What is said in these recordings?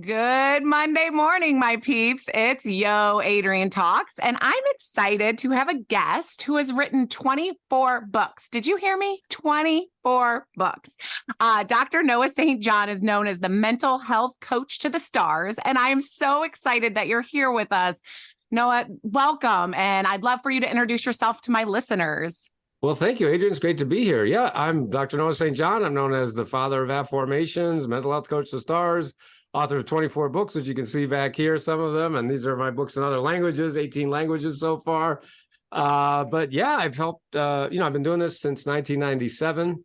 Good Monday morning, my peeps. It's Adrienne Talks, and I'm excited to have a guest who has written 24 books. Did you hear me? 24 books. Dr. Noah St. John is known as the mental health coach to the stars, and I am so excited that you're here with us. Noah, welcome, and I'd love for you to introduce yourself to my listeners. Well, thank you, Adrienne. It's great to be here. Yeah, I'm Dr. Noah St. John. I'm known as the father of Afformations, mental health coach to the stars, author of 24 books, which you can see back here, some of them. And these are my books in other languages, 18 languages so far. But yeah, I've helped, I've been doing this since 1997.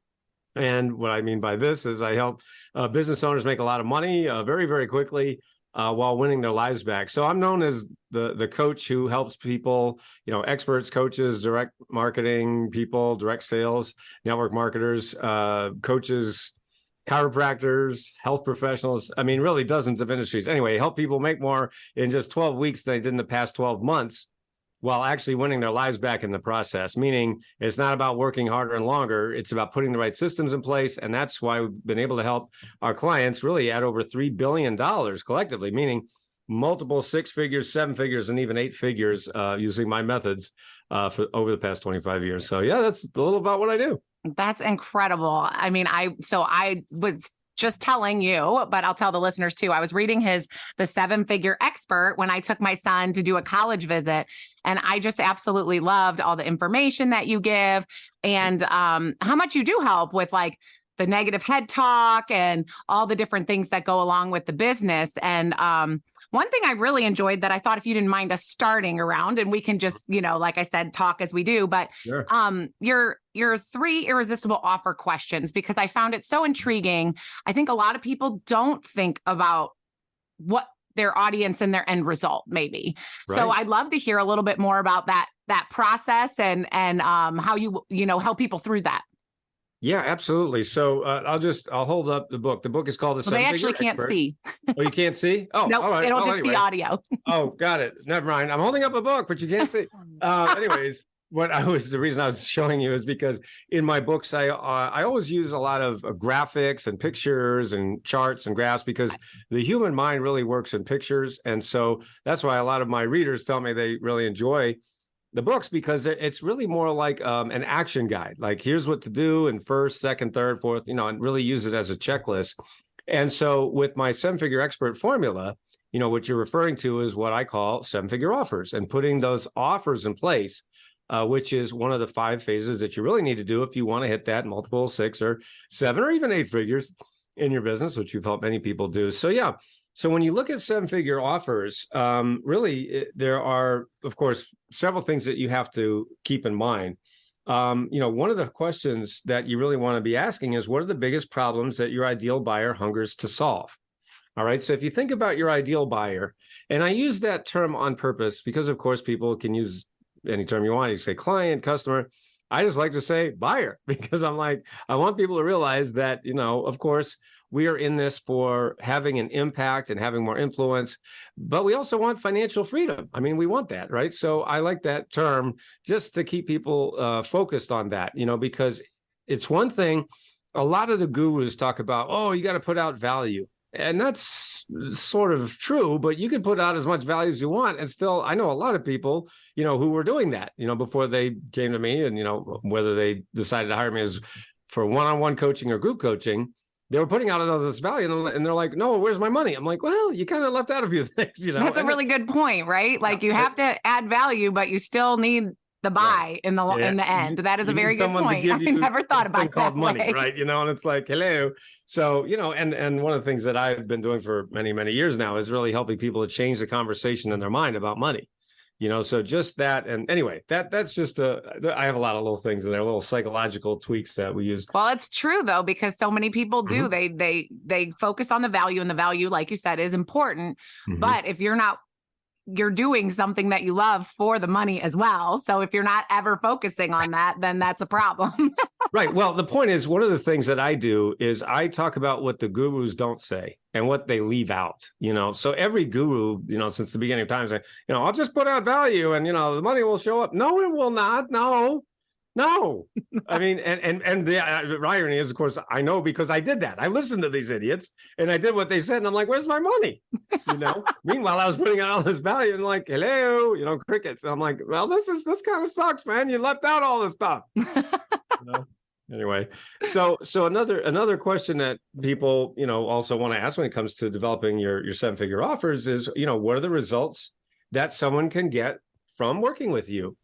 And what I mean by this is I help business owners make a lot of money very, very quickly while winning their lives back. So I'm known as the coach who helps people, experts, coaches, direct marketing people, direct sales, network marketers, coaches, chiropractors, health professionals. I mean, really dozens of industries. Anyway, help people make more in just 12 weeks than they did in the past 12 months while actually winning their lives back in the process. Meaning it's not about working harder and longer. It's about putting the right systems in place. And that's why we've been able to help our clients really add over $3 billion collectively, meaning multiple 6 figures, 7 figures, and even 8 figures using my methods for over the past 25 years. So yeah, that's a little about what I do. That's incredible. I mean, I was just telling you, but I'll tell the listeners too. I was reading The 7-Figure Expert when I took my son to do a college visit. And I just absolutely loved all the information that you give and how much you do help with like the negative head talk and all the different things that go along with the business. And one thing I really enjoyed that I thought if you didn't mind us starting around and we can just, like I said, talk as we do, but Sure. your 3 irresistible offer questions, because I found it so intriguing. I think a lot of people don't think about what their audience and their end result maybe. Right. So I'd love to hear a little bit more about that process and how you help people through that. Yeah, absolutely. So I'll hold up the book. The book is called The 7-Figure They actually can't Expert. see. Oh, you can't see? Oh, no, all right. It'll just be audio. Oh, got it. Never mind. I'm holding up a book, but you can't see. Anyways, the reason I was showing you is because in my books, I always use a lot of graphics and pictures and charts and graphs because the human mind really works in pictures. And so that's why a lot of my readers tell me they really enjoy the books because it's really more like an action guide. Like here's what to do in first, second, third, fourth, and really use it as a checklist. And so with my 7-Figure Expert formula, what you're referring to is what I call 7-figure offers and putting those offers in place, which is one of the 5 phases that you really need to do if you want to hit that multiple 6 or 7 or even 8 figures in your business, which you've helped many people do. So yeah. So when you look at 7-figure offers, there are, of course, several things that you have to keep in mind. One of the questions that you really want to be asking is, what are the biggest problems that your ideal buyer hungers to solve? All right. So if you think about your ideal buyer, and I use that term on purpose because, of course, people can use any term you want. You say client, customer. I just like to say buyer because I want people to realize that, of course, we are in this for having an impact and having more influence, but we also want financial freedom. I mean, we want that, right? So I like that term just to keep people focused on that, because it's one thing. A lot of the gurus talk about, oh, you got to put out value. And that's sort of true, but you can put out as much value as you want. And still, I know a lot of people, who were doing that, before they came to me and, whether they decided to hire me as for one-on-one coaching or group coaching, they were putting out all this value and they're like, no, where's my money? I'm like, well, you kind of left out a few things, That's a really good point, right? Like you have to add value, but you still need the buy in the end. That is a very good point. I never thought about it called that money, way. right? And it's like, hello. So, and one of the things that I've been doing for many, many years now is really helping people to change the conversation in their mind about money. So just that. And anyway, that's just I have a lot of little things in there, little psychological tweaks that we use. Well, it's true though, because so many people do, they focus on the value, and the value, like you said, is important. But if you're doing something that you love for the money as well. So if you're not ever focusing on that, then that's a problem. Right. Well, the point is, one of the things that I do is I talk about what the gurus don't say and what they leave out, So every guru, since the beginning of time, say, I'll just put out value and, the money will show up. No, it will not. No, No, I mean, and the irony is, of course, I know because I did that. I listened to these idiots and I did what they said, and I'm like, "Where's my money?" Meanwhile, I was putting out all this value and like, "Hello," crickets. And I'm like, "Well, this kind of sucks, man. You left out all this stuff." Anyway, so another question that people also want to ask when it comes to developing your seven-figure offers is, what are the results that someone can get from working with you?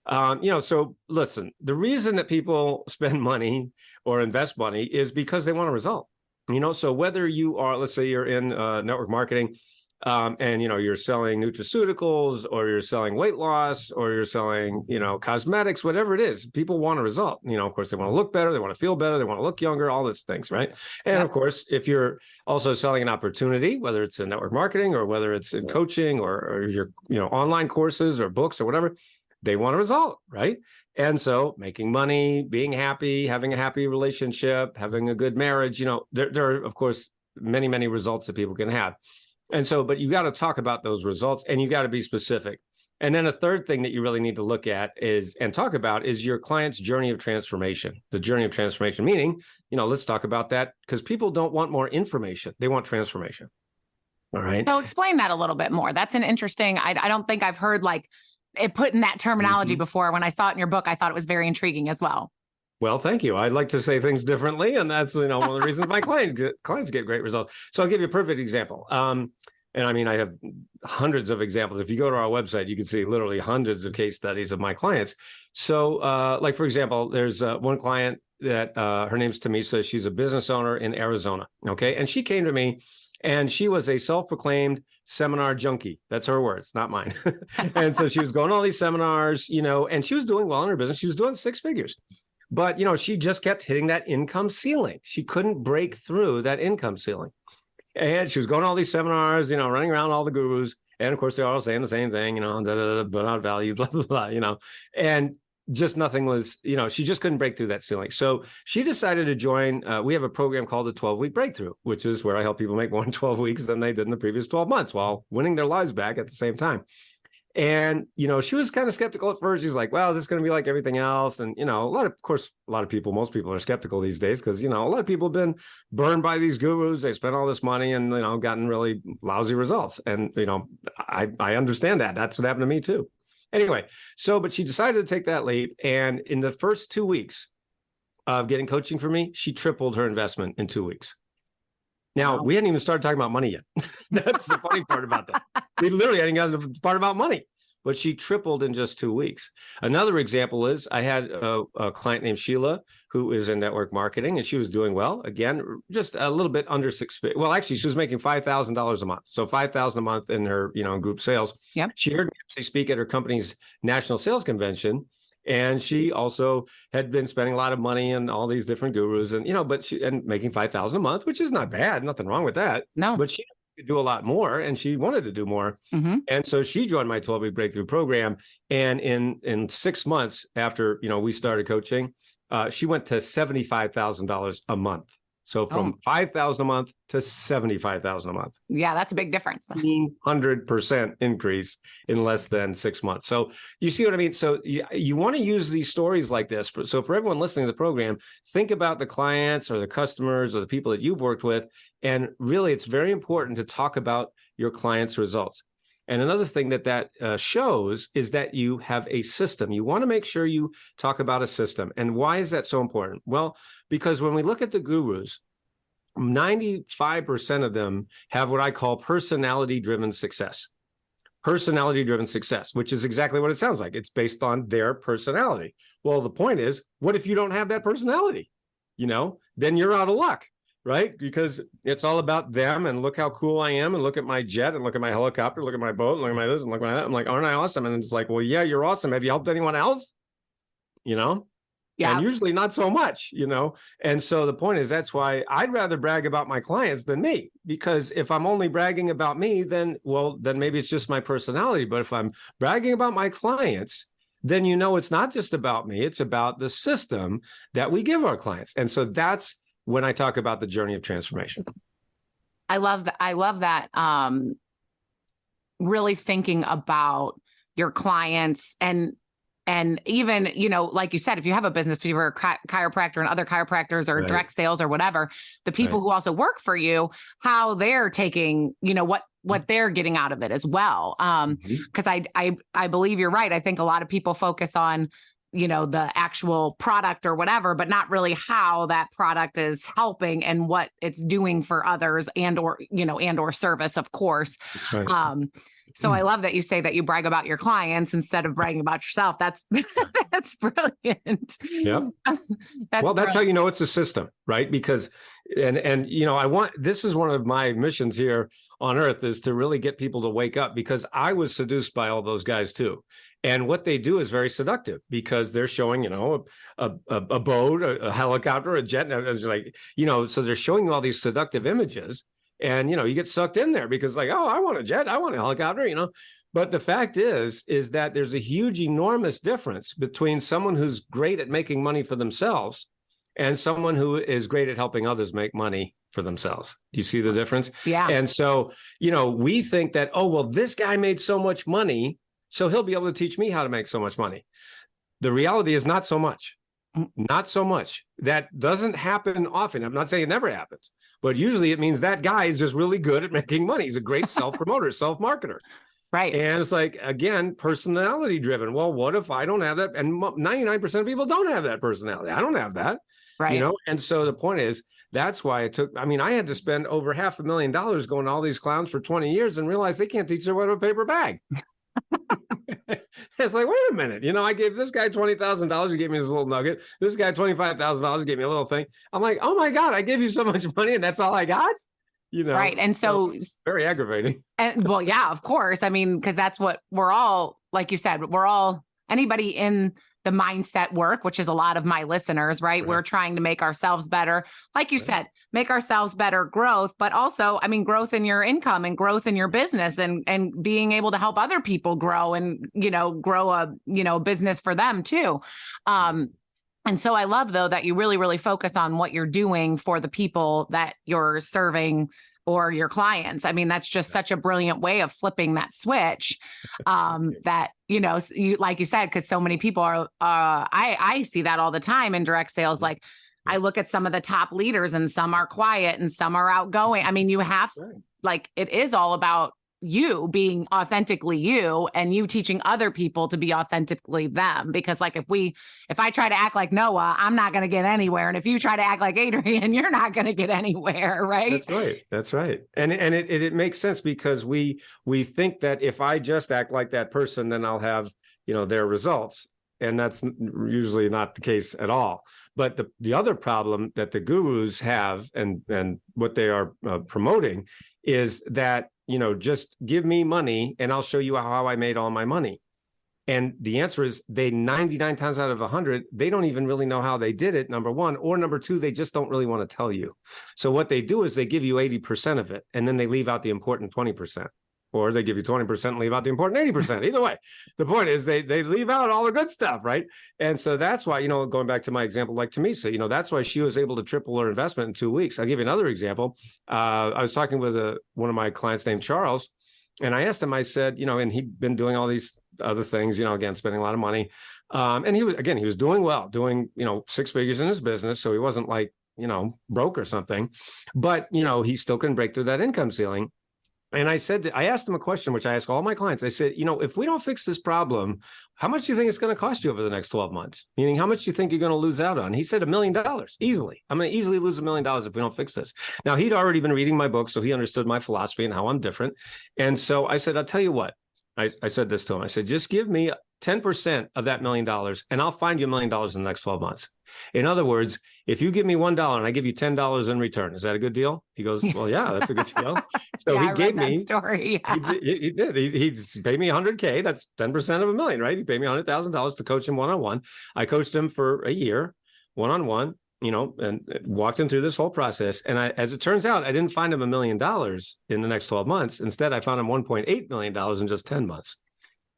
So listen, the reason that people spend money or invest money is because they want a result. So whether you are, let's say you're in network marketing, and you're selling nutraceuticals, or you're selling weight loss, or you're selling cosmetics, whatever it is, people want a result. Of course, they want to look better, they want to feel better, they want to look younger, all these things, right? And of course, if you're also selling an opportunity, whether it's in network marketing or whether it's in coaching or your online courses or books or whatever, they want a result, right? And so making money, being happy, having a happy relationship, having a good marriage, there are, of course, many, many results that people can have. And so, but you got to talk about those results and you got to be specific. And then a third thing that you really need to look at and talk about is your client's journey of transformation. The journey of transformation, meaning, let's talk about that, because people don't want more information. They want transformation. All right. So explain that a little bit more. That's an interesting, I don't think I've heard it put in that terminology before. When I saw it in your book, I thought it was very intriguing as well. Well, thank you. I'd like to say things differently. And that's, one of the reasons my clients get great results. So I'll give you a perfect example. And I mean, I have hundreds of examples. If you go to our website, you can see literally hundreds of case studies of my clients. So like, for example, there's one client that her name's Tamisa. She's a business owner in Arizona. Okay. And she came to me and she was a self-proclaimed seminar junkie. That's her words, not mine. And so she was going to all these seminars, and she was doing well in her business. She was doing six figures. But, she just kept hitting that income ceiling. She couldn't break through that income ceiling. And she was going to all these seminars, running around all the gurus. And of course, they're all saying the same thing, but not value, blah, blah, blah, and just nothing was, she just couldn't break through that ceiling. So she decided to join. We have a program called the 12-week breakthrough, which is where I help people make more in 12 weeks than they did in the previous 12 months while winning their lives back at the same time. And, she was kind of skeptical at first. She's like, well, is this going to be like everything else? And, most people are skeptical these days because, a lot of people have been burned by these gurus. They spent all this money and, gotten really lousy results. And, I understand that. That's what happened to me too. Anyway, but she decided to take that leap. And in the first 2 weeks of getting coaching from me, she tripled her investment in 2 weeks. Now, we hadn't even started talking about money yet. That's the funny part about that. We literally hadn't gotten to the part about money, but she tripled in just 2 weeks. Another example is I had a client named Sheila who is in network marketing, and she was doing well. Again, just a little bit under six figures. Well, actually, she was making $5,000 a month. So $5,000 a month in her, group sales. Yep. She heard me speak at her company's national sales convention. And she also had been spending a lot of money on all these different gurus and, and making $5,000 a month, which is not bad. Nothing wrong with that. No, but she could do a lot more and she wanted to do more. Mm-hmm. And so she joined my 12-week breakthrough program. And in 6 months after, we started coaching, she went to $75,000 a month. So from $5,000 a month to $75,000 a month. Yeah, that's a big difference. 100% increase in less than 6 months. So you see what I mean? So you want to use these stories like this. So for everyone listening to the program, think about the clients or the customers or the people that you've worked with. And really, it's very important to talk about your clients' results. And another thing that shows is that you have a system. You want to make sure you talk about a system. And why is that so important? Well, because when we look at the gurus, 95% of them have what I call personality-driven success. Personality-driven success, which is exactly what it sounds like. It's based on their personality. Well, the point is, what if you don't have that personality? Then you're out of luck. Right? Because it's all about them and look how cool I am and look at my jet and look at my helicopter, look at my boat, and look at my this and look at my that. I'm like, aren't I awesome? And it's like, well, yeah, you're awesome. Have you helped anyone else? Yeah. And usually not so much, And so the point is, that's why I'd rather brag about my clients than me, because if I'm only bragging about me, then maybe it's just my personality. But if I'm bragging about my clients, then it's not just about me. It's about the system that we give our clients. And so that's when I talk about the journey of transformation. I love that. Really thinking about your clients and And even, like you said, if you have a business, if you're a chiropractor and other chiropractors or direct sales or whatever, the people who also work for you, how they're taking, what they're getting out of it as well. Because I believe you're right. I think a lot of people focus on, the actual product or whatever, but not really how that product is helping and what it's doing for others and or service, of course. That's right. So I love that you say that you brag about your clients instead of bragging about yourself. That's brilliant. Yeah. That's how you know it's a system, right? Because this is one of my missions here on earth, is to really get people to wake up, because I was seduced by all those guys too. And what they do is very seductive, because they're showing, a boat, a helicopter, a jet, and it's like, so they're showing you all these seductive images. And, you get sucked in there because like, oh, I want a jet, I want a helicopter, But the fact is that there's a huge, enormous difference between someone who's great at making money for themselves and someone who is great at helping others make money for themselves. Do you see the difference? Yeah. And so, we think that, oh, well, this guy made so much money, so he'll be able to teach me how to make so much money. The reality is not so much. Not so much. That doesn't happen often. I'm not saying it never happens, but usually it means that guy is just really good at making money. He's a great self-promoter, self-marketer. Right. And it's like, again, personality driven. Well, what if I don't have that? And 99% of people don't have that personality. I don't have that. Right. And so the point is, that's why I had to spend over $500,000 going to all these clowns for 20 years and realize they can't teach their way to a paper bag. It's like, wait a minute, I gave this guy $20,000, he gave me this little nugget. This guy $25,000, gave me a little thing. I'm like, oh my God, I gave you so much money and that's all I got? Right. And so very aggravating. And well, yeah, of course. I mean, because that's what we're all, like you said, anybody in the mindset work, which is a lot of my listeners, right? We're trying to make ourselves better. Like you said, make ourselves better, growth, but also, growth in your income and growth in your business and being able to help other people grow and, grow a business for them too. And so I love, though, that you really, really focus on what you're doing for the people that you're serving or your clients. That's just such a brilliant way of flipping that switch that, like you said, because so many people are, I see that all the time in direct sales. Like I look at some of the top leaders and some are quiet and some are outgoing. You have it is all about you being authentically you and you teaching other people to be authentically them. Because like, if I try to act like Noah, I'm not going to get anywhere. And if you try to act like Adrienne, you're not going to get anywhere. Right. That's right. And it makes sense because we think that if I just act like that person, then I'll have, their results. And that's usually not the case at all. But the other problem that the gurus have and what they are promoting is that, just give me money and I'll show you how I made all my money. And the answer is 99 times out of 100, they don't even really know how they did it, number one, or number two, they just don't really want to tell you. So what they do is they give you 80% of it and then they leave out the important 20%. Or they give you 20% and leave out the important 80%. Either way, the point is they leave out all the good stuff, right? And so that's why, going back to my example, like Tamisa, that's why she was able to triple her investment in 2 weeks. I'll give you another example. I was talking with one of my clients named Charles, and I asked him, I said, and he'd been doing all these other things, again, spending a lot of money. And he was doing well, doing, 6 figures in his business. So he wasn't like, broke or something, but, he still couldn't break through that income ceiling. And I asked him a question, which I ask all my clients. I said, if we don't fix this problem, how much do you think it's going to cost you over the next 12 months? Meaning, how much do you think you're going to lose out on? He said $1 million, easily. I'm going to easily lose $1 million if we don't fix this. Now, he'd already been reading my book, so he understood my philosophy and how I'm different. And so I said, I'll tell you what. I said this to him. I said, just give me 10% of that $1 million, and I'll find you $1 million in the next 12 months. In other words, if you give me $1 and I give you $10 in return, is that a good deal? He goes, well, yeah, that's a good deal. So yeah, he gave me story. Yeah. He did. He paid me $100K. That's 10% of $1 million, right? He paid me $100,000 to coach him one-on-one. I coached him for a year, one-on-one, and walked him through this whole process. And as it turns out, I didn't find him $1 million in the next 12 months. Instead, I found him $1.8 million in just 10 months.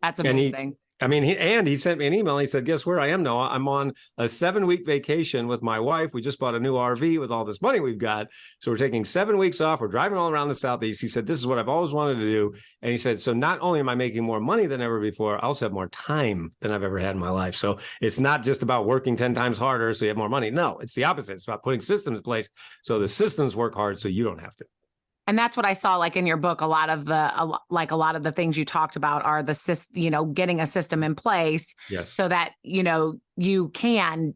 That's amazing. I mean, he sent me an email. He said, guess where I am, Noah? I'm on a 7-week vacation with my wife. We just bought a new RV with all this money we've got. So we're taking 7 weeks off. We're driving all around the Southeast. He said, this is what I've always wanted to do. And he said, so not only am I making more money than ever before, I also have more time than I've ever had in my life. So it's not just about working 10 times harder so you have more money. No, it's the opposite. It's about putting systems in place so the systems work hard so you don't have to. And that's what I saw, like in your book, a lot of the things you talked about are getting a system in place, yes, so that, you can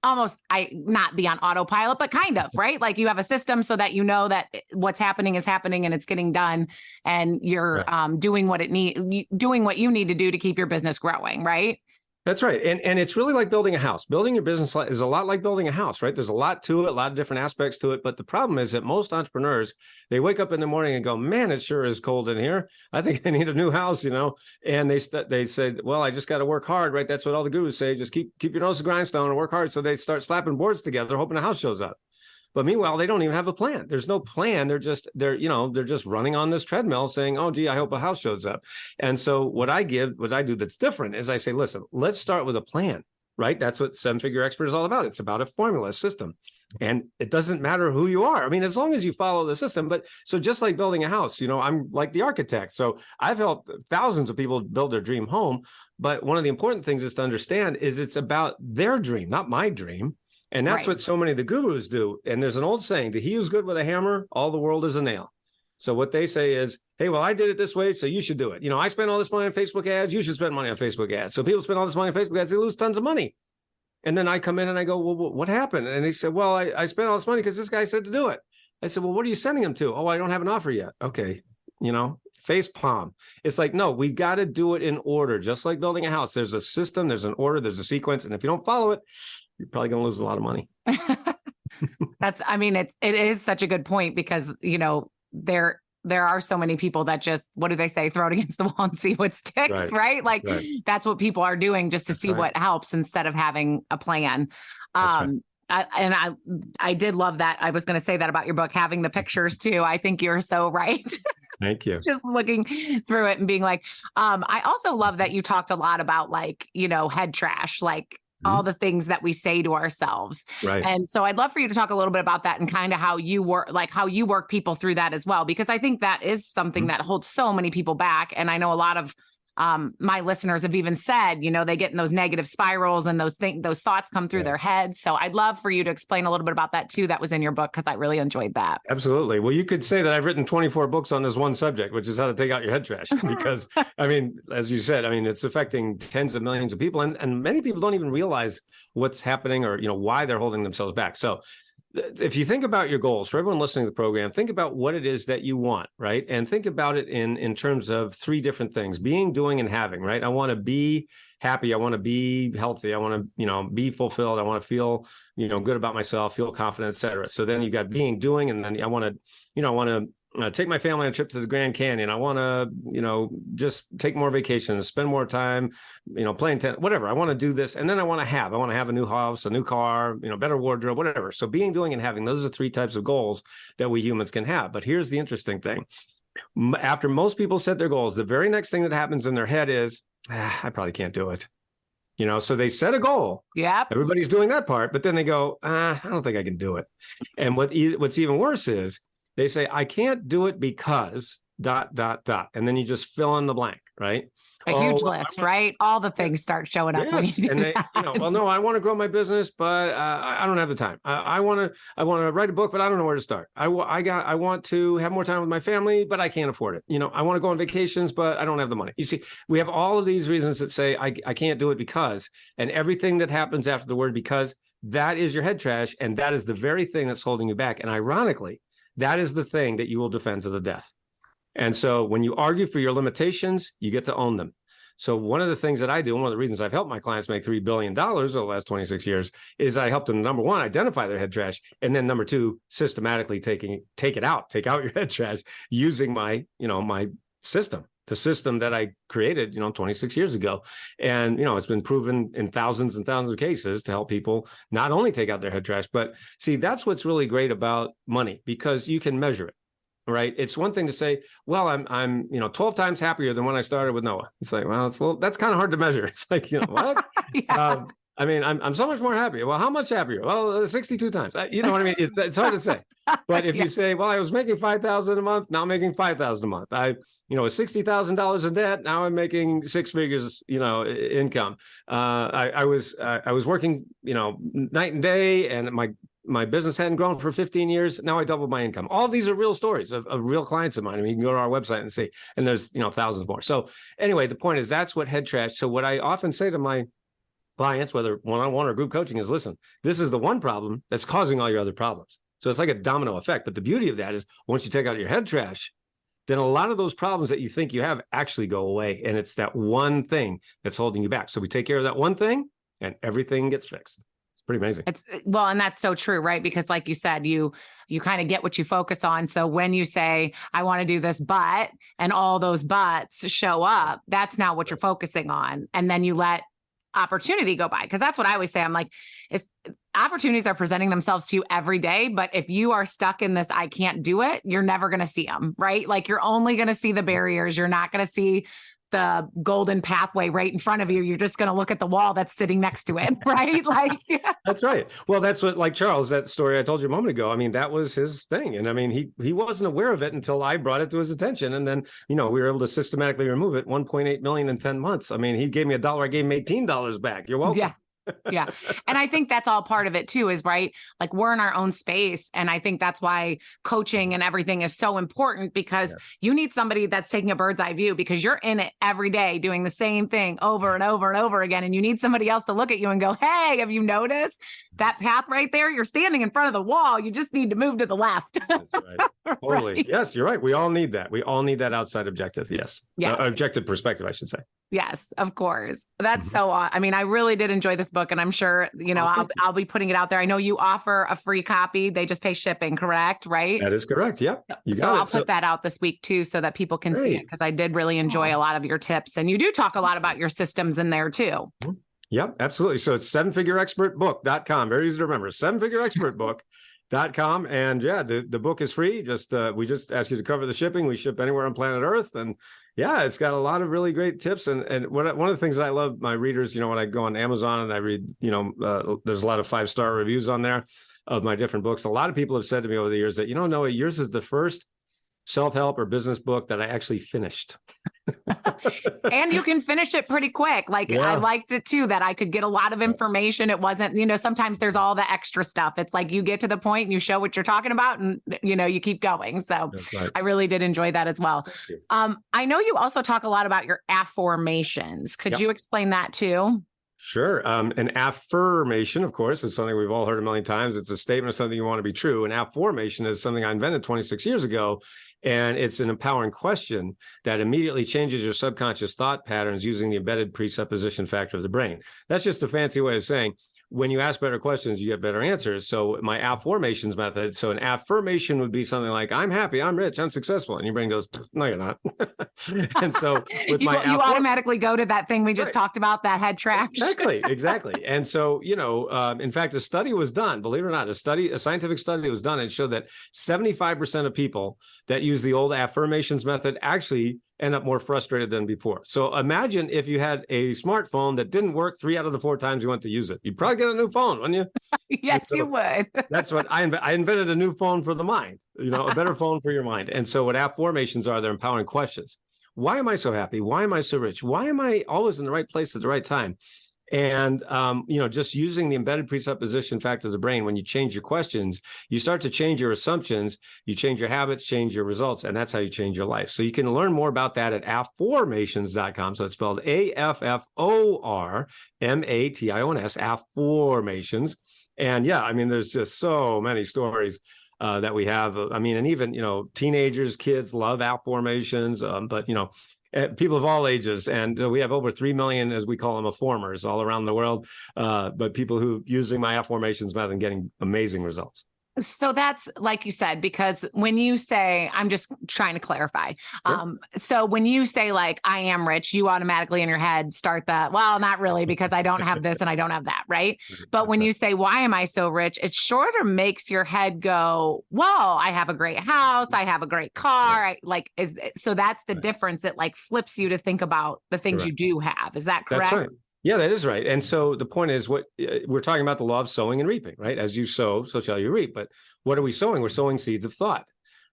almost not be on autopilot, but kind of, right? Like you have a system so that you know that what's happening is happening and it's getting done, and you're doing what you need to do to keep your business growing, right? That's right. And it's really like building a house. Building your business is a lot like building a house, right? There's a lot to it, a lot of different aspects to it. But the problem is that most entrepreneurs, they wake up in the morning and go, man, it sure is cold in here. I think I need a new house, And they say, well, I just got to work hard, right? That's what all the gurus say. Just keep your nose to the grindstone and work hard. So they start slapping boards together, hoping a house shows up. But meanwhile, they don't even have a plan. There's no plan. They're just running on this treadmill saying, oh, gee, I hope a house shows up. And so what I do that's different is I say, listen, let's start with a plan, right? That's what 7-Figure Expert is all about. It's about a formula, a system. And it doesn't matter who you are. I mean, as long as you follow the system. But so just like building a house, I'm like the architect. So I've helped thousands of people build their dream home. But one of the important things is to understand is it's about their dream, not my dream. And that's what so many of the gurus do. And there's an old saying, to he who's good with a hammer, all the world is a nail. So what they say is, hey, well, I did it this way, so you should do it. I spent all this money on Facebook ads. You should spend money on Facebook ads. So people spend all this money on Facebook ads, they lose tons of money. And then I come in and I go, well, what happened? And they said, well, I spent all this money because this guy said to do it. I said, well, what are you sending him to? Oh, I don't have an offer yet. Okay. Face palm. It's like, no, we've got to do it in order. Just like building a house. There's a system, there's an order, there's a sequence. And if you don't follow it, you're probably going to lose a lot of money. It is such a good point because, there are so many people that just, what do they say? Throw it against the wall and see what sticks, right? Like that's what people are doing just to see what helps instead of having a plan. I did love that. I was going to say that about your book, having the pictures too. I think you're so right. Thank you. Just looking through it and being like, I also love that you talked a lot about head trash, all the things that we say to ourselves. Right. And so I'd love for you to talk a little bit about that and kind of how you work people through that as well, because I think that is something that holds so many people back. And I know a lot of my listeners have even said, they get in those negative spirals and those thoughts come through their heads. So I'd love for you to explain a little bit about that too. That was in your book, because I really enjoyed that. Absolutely. Well, you could say that I've written 24 books on this one subject, which is how to take out your head trash. Because as you said, it's affecting tens of millions of people, and many people don't even realize what's happening or, why they're holding themselves back. So if you think about your goals, for everyone listening to the program, think about what it is that you want, right? And think about it in terms of 3 different things: being, doing, and having, right? I want to be happy. I want to be healthy. I want to, be fulfilled. I want to feel, good about myself, feel confident, et cetera. So then you got being, doing, and then I want to, take my family on a trip to the Grand Canyon. I want to, just take more vacations, spend more time, playing tennis, whatever. I want to do this. And then I want to have a new house, a new car, better wardrobe, whatever. So being, doing, and having, those are 3 types of goals that we humans can have. But here's the interesting thing. After most people set their goals, the very next thing that happens in their head is, I probably can't do it. So they set a goal. Yeah. Everybody's doing that part, but then they go, I don't think I can do it. And what's even worse is, they say, I can't do it because ... And then you just fill in the blank, right? A huge list, right? All the things start showing up. Yes. When you well, no, I want to grow my business, but I don't have the time. I want to write a book, but I don't know where to start. I want to have more time with my family, but I can't afford it. I want to go on vacations, but I don't have the money. You see, we have all of these reasons that say, I can't do it because, and everything that happens after the word because, that is your head trash. And that is the very thing that's holding you back. And ironically, that is the thing that you will defend to the death. And so when you argue for your limitations, you get to own them. So one of the things that I do, and one of the reasons I've helped my clients make $3 billion over the last 26 years, is I help them, number 1, identify their head trash. And then number 2, systematically take out your head trash using my system, the system that I created, 26 years ago. And, it's been proven in thousands and thousands of cases to help people not only take out their head trash, but see, that's what's really great about money, because you can measure it. right? It's one thing to say, well, I'm 12 times happier than when I started with Noah. It's like, well, that's kind of hard to measure. It's like, what? Yeah. I mean, I'm so much more happy. Well, how much happier? Well, 62 times. You know what I mean? It's hard to say. But if you say, well, I was making 5,000 a month, now I'm making 5,000 a month. I, was $60,000 in debt. Now I'm making six figures, income. I was working, night and day, and my business hadn't grown for 15 years. Now I doubled my income. All these are real stories of real clients of mine. I mean, you can go to our website and see, and there's, thousands more. So anyway, the point is that's what head trash. So what I often say to my clients, whether one-on-one or group coaching, is listen, this is the one problem that's causing all your other problems. So it's like a domino effect. But the beauty of that is once you take out your head trash, then a lot of those problems that you think you have actually go away. And it's that one thing that's holding you back. So we take care of that one thing and everything gets fixed. It's pretty amazing. And that's so true, right? Because like you said, you kind of get what you focus on. So when you say, I want to do this, but, and all those buts show up, that's not what you're focusing on. And then you let opportunity go by. Cause that's what I always say. I'm like, opportunities are presenting themselves to you every day. But if you are stuck in this, I can't do it, you're never going to see them, right? Like you're only going to see the barriers. You're not going to see the golden pathway right in front of you. You're just going to look at the wall that's sitting next to it, right? Like, That's right. Well, that's what, like Charles, that story I told you a moment ago. I mean, that was his thing. And I mean, he wasn't aware of it until I brought it to his attention. And then, we were able to systematically remove it. 1.8 million in 10 months. I mean, he gave me $1. I gave him $18 back. You're welcome. Yeah. Yeah. And I think that's all part of it too, is right. Like we're in our own space. And I think that's why coaching and everything is so important, because you need somebody that's taking a bird's eye view, because you're in it every day doing the same thing over and over and over again. And you need somebody else to look at you and go, hey, have you noticed that path right there? You're standing in front of the wall. You just need to move to the left. That's right. Totally. Right? Yes, you're right. We all need that. We all need that outside objective. Yes. Yeah. Objective perspective, I should say. Yes, of course. That's so, I mean, I really did enjoy this book, and I'm sure, I'll be putting it out there. I know you offer a free copy. They just pay shipping, correct? Right? That is correct. Yep. I'll put that out this week too, so that people can see it, because I did really enjoy a lot of your tips, and you do talk a lot about your systems in there too. Yep, absolutely. So it's sevenfigureexpertbook.com. Very easy to remember. sevenfigureexpertbook.com. And yeah, the book is free. We just ask you to cover the shipping. We ship anywhere on planet Earth. And yeah, it's got a lot of really great tips. And one of the things that I love my readers, when I go on Amazon and I read, there's a lot of 5-star reviews on there of my different books. A lot of people have said to me over the years that, Noah, yours is the first self-help or business book that I actually finished. And you can finish it pretty quick. I liked it too, that I could get a lot of information. It wasn't, sometimes there's all the extra stuff. It's like you get to the point and you show what you're talking about, and you keep going. So right. I really did enjoy that as well. I know you also talk a lot about your affirmations. Could you explain that too? Sure. An affirmation, of course, is something we've all heard a million times. It's a statement of something you want to be true. An affirmation is something I invented 26 years ago. And it's an empowering question that immediately changes your subconscious thought patterns using the embedded presupposition factor of the brain. That's just a fancy way of saying, when you ask better questions, you get better answers. So my Afformations method. So an affirmation would be something like, I'm happy, I'm rich, I'm successful. And your brain goes, no, you're not. And so with you automatically go to that thing we just talked about, that head trash. Exactly. And so, in fact, a study was done, believe it or not, a scientific study was done, and showed that 75% of people that use the old Afformations method actually end up more frustrated than before. So imagine if you had a smartphone that didn't work 3 out of the 4 times you went to use it. You'd probably get a new phone, wouldn't you? Yes, you would. That's what I invented, a new phone for the mind, a better phone for your mind. And so what Afformations are, they're empowering questions. Why am I so happy? Why am I so rich? Why am I always in the right place at the right time? And, just using the embedded presupposition factor of the brain, when you change your questions, you start to change your assumptions, you change your habits, change your results, and that's how you change your life. So you can learn more about that at Afformations.com. So it's spelled Afformations, Afformations. And yeah, there's just so many stories that we have. And even, teenagers, kids love Afformations, but, people of all ages. And we have over 3 million, as we call them, Afformers all around the world. But people who using my Afformations method and getting amazing results. So that's like you said, because when you say, I'm just trying to clarify. Sure. So when you say like, I am rich, you automatically in your head start that, well, not really, because I don't have this and I don't have that. Right. But That's when right. you say, why am I so rich? It sort of makes your head go, well, I have a great house. I have a great car. So that's the Right. difference. It like flips you to think about the things you Correct. do have. Is that That's right. correct? Yeah, that is right. And so the point is what we're talking about, the law of sowing and reaping, right? As you sow, so shall you reap. But what are we sowing? We're sowing seeds of thought,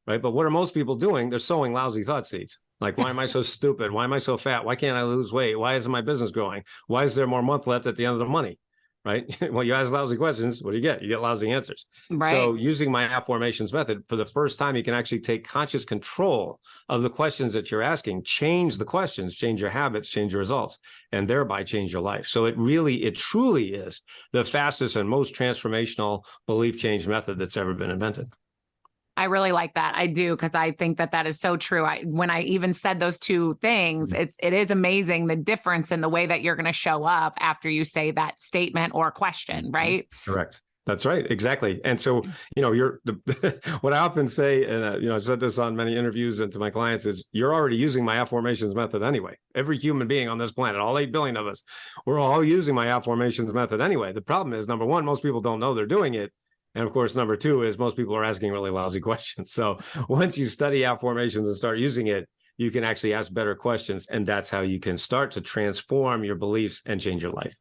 right? But what are most people doing? They're sowing lousy thought seeds. Like, why am I so stupid? Why am I so fat? Why can't I lose weight? Why isn't my business growing? Why is there more month left at the end of the money? Right. Well, you ask lousy questions. What do you get? You get lousy answers. Right. So using my Afformations method, for the first time, you can actually take conscious control of the questions that you're asking, change the questions, change your habits, change your results, and thereby change your life. So it truly is the fastest and most transformational belief change method that's ever been invented. I really like that. I do, because I think that that is so true. When I even said those two things, it is amazing the difference in the way that you're going to show up after you say that statement or question, right? Correct. That's right. Exactly. And so, what I often say, and I've said this on many interviews and to my clients, is you're already using my Afformations method anyway. Every human being on this planet, all 8 billion of us, we're all using my Afformations method anyway. The problem is, number one, most people don't know they're doing it. And of course, number two is most people are asking really lousy questions. So once you study Afformations and start using it, you can actually ask better questions. And that's how you can start to transform your beliefs and change your life.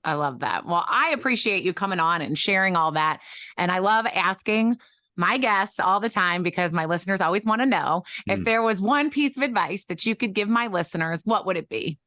I love that. Well, I appreciate you coming on and sharing all that. And I love asking my guests all the time, because my listeners always want to know if there was one piece of advice that you could give my listeners, what would it be?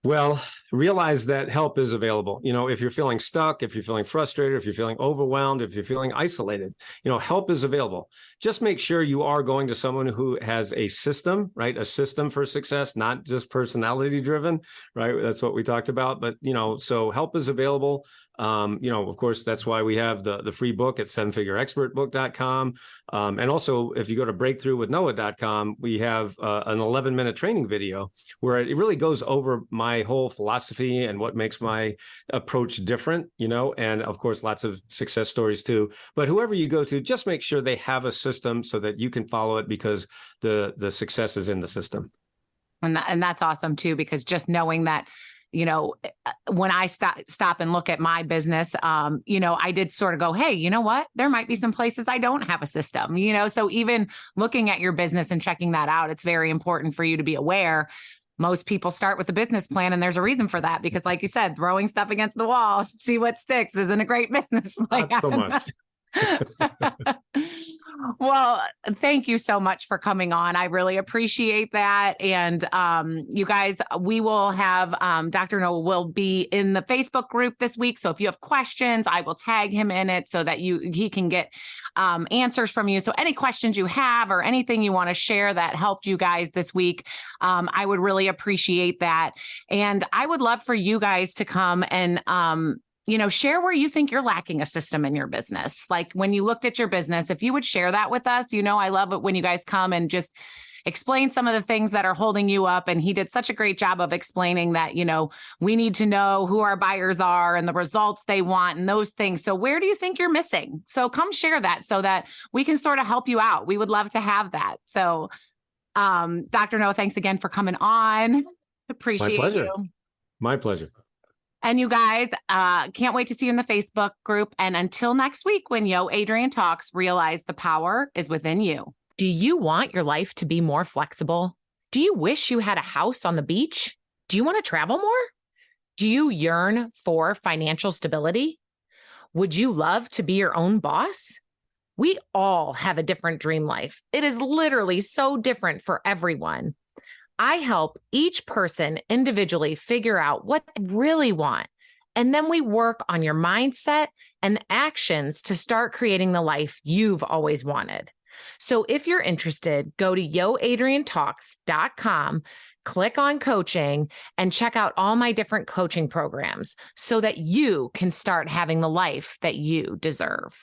Well, realize that help is available. If you're feeling stuck, if you're feeling frustrated, if you're feeling overwhelmed, if you're feeling isolated, help is available. Just make sure you are going to someone who has a system, right? A system for success, not just personality driven, right? That's what we talked about. But, so help is available. Of course, that's why we have the free book at sevenfigureexpertbook.com. And also, if you go to breakthroughwithnoah.com, we have an 11-minute training video where it really goes over my whole philosophy and what makes my approach different, and of course, lots of success stories too. But whoever you go to, just make sure they have a system so that you can follow it, because the success is in the system. And that's awesome too, because just knowing that, when I stop and look at my business, I did sort of go, hey, you know what? There might be some places I don't have a system, so even looking at your business and checking that out, it's very important for you to be aware. Most people start with a business plan, and there's a reason for that, because like you said, throwing stuff against the wall to see what sticks isn't a great business plan. Not so much. Well, thank you so much for coming on. I really appreciate that. And you guys, we will have Dr. Noah will be in the Facebook group this week. So if you have questions, I will tag him in it so that he can get answers from you. So any questions you have or anything you want to share that helped you guys this week, I would really appreciate that. And I would love for you guys to come and share where you think you're lacking a system in your business. Like when you looked at your business, if you would share that with us, I love it when you guys come and just explain some of the things that are holding you up. And he did such a great job of explaining that, we need to know who our buyers are and the results they want and those things. So where do you think you're missing? So come share that so that we can sort of help you out. We would love to have that. So, Dr. Noah, thanks again for coming on. Appreciate My pleasure. you. My pleasure. And you guys, can't wait to see you in the Facebook group. And until next week, when Adrienne talks, realize the power is within you. Do you want your life to be more flexible? Do you wish you had a house on the beach? Do you want to travel more? Do you yearn for financial stability? Would you love to be your own boss? We all have a different dream life. It is literally so different for everyone. I help each person individually figure out what they really want. And then we work on your mindset and actions to start creating the life you've always wanted. So if you're interested, go to yoadriennetalks.com, click on coaching, and check out all my different coaching programs so that you can start having the life that you deserve.